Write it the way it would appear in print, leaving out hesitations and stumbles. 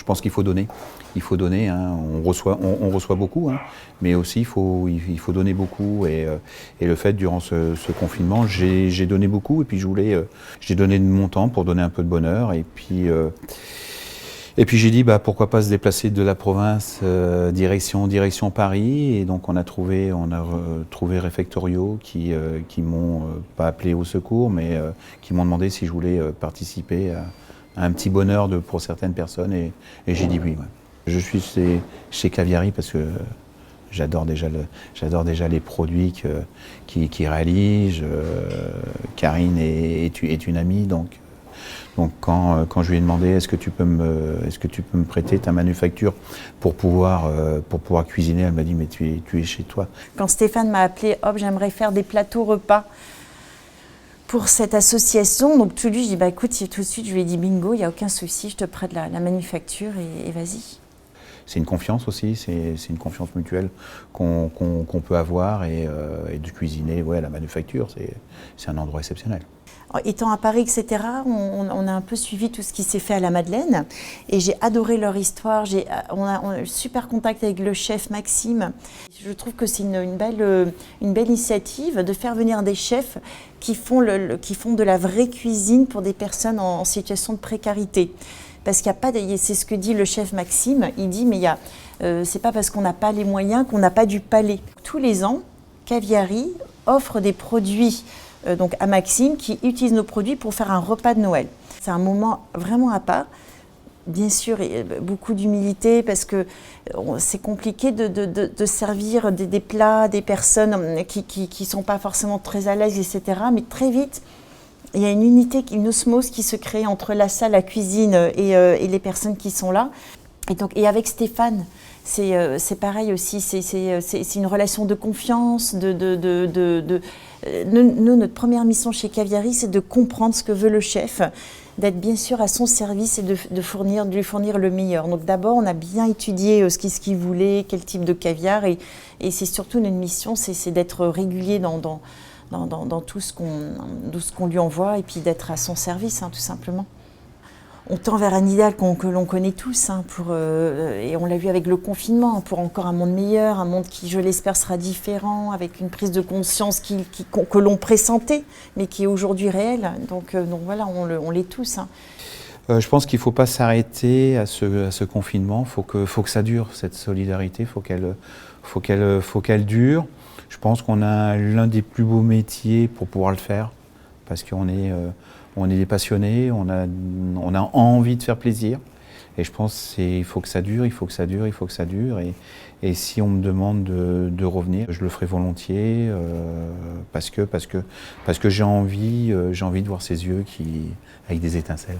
pense qu'il faut donner. Il faut donner, hein. On reçoit beaucoup, hein. Mais aussi il faut donner beaucoup. Et le fait, durant ce confinement, j'ai donné beaucoup. Et puis j'ai donné de mon temps pour donner un peu de bonheur. Et puis j'ai dit, pourquoi pas se déplacer de la province direction Paris. Et donc on a trouvé Réfectorio qui m'ont pas appelé au secours, mais qui m'ont demandé si je voulais participer à un petit bonheur pour certaines personnes. Et j'ai dit oui. Ouais. Je suis chez Caviari parce que j'adore déjà les produits qu'ils réalisent. Karine est une amie, donc quand je lui ai demandé est-ce que tu peux me prêter ta manufacture pour pouvoir cuisiner, elle m'a dit mais tu es chez toi. Quand Stéphane m'a appelé, hop, j'aimerais faire des plateaux repas pour cette association, donc tout de suite, je dis écoute, tout de suite je lui ai dit bingo, il n'y a aucun souci, je te prête la manufacture et vas-y. C'est une confiance aussi, c'est une confiance mutuelle qu'on peut avoir et de cuisiner la manufacture, c'est un endroit exceptionnel. Étant à Paris, etc., on a un peu suivi tout ce qui s'est fait à la Madeleine et j'ai adoré leur histoire. On a un super contact avec le chef Maxime. Je trouve que c'est une belle initiative de faire venir des chefs qui font de la vraie cuisine pour des personnes en situation de précarité. Parce qu'il n'y a pas, c'est ce que dit le chef Maxime, il dit mais c'est pas parce qu'on n'a pas les moyens qu'on n'a pas du palais. Tous les ans, Caviari offre des produits donc à Maxime qui utilise nos produits pour faire un repas de Noël. C'est un moment vraiment à part. Bien sûr, beaucoup d'humilité parce que c'est compliqué de servir des plats, des personnes qui ne sont pas forcément très à l'aise, etc. Mais très vite, il y a une unité, une osmose qui se crée entre la salle, la cuisine et les personnes qui sont là. Et avec Stéphane, c'est pareil aussi, c'est une relation de confiance. Nous, notre première mission chez Caviari, c'est de comprendre ce que veut le chef, d'être bien sûr à son service et de lui fournir le meilleur. Donc d'abord, on a bien étudié ce qu'il voulait, quel type de caviar, et c'est surtout notre mission, c'est d'être régulier dans tout ce qu'on lui envoie et puis d'être à son service, tout simplement. On tend vers un idéal que l'on connaît tous, et on l'a vu avec le confinement, pour encore un monde meilleur, un monde qui, je l'espère, sera différent, avec une prise de conscience que l'on pressentait, mais qui est aujourd'hui réelle. Donc voilà, on l'est tous. Je pense qu'il ne faut pas s'arrêter à ce confinement, faut que ça dure, cette solidarité, faut qu'elle dure. Je pense qu'on a l'un des plus beaux métiers pour pouvoir le faire, parce qu'on est des passionnés, on a envie de faire plaisir. Et je pense qu'il faut que ça dure, il faut que ça dure, il faut que ça dure. Et si on me demande de revenir, je le ferai volontiers, parce que j'ai envie de voir ces yeux avec des étincelles.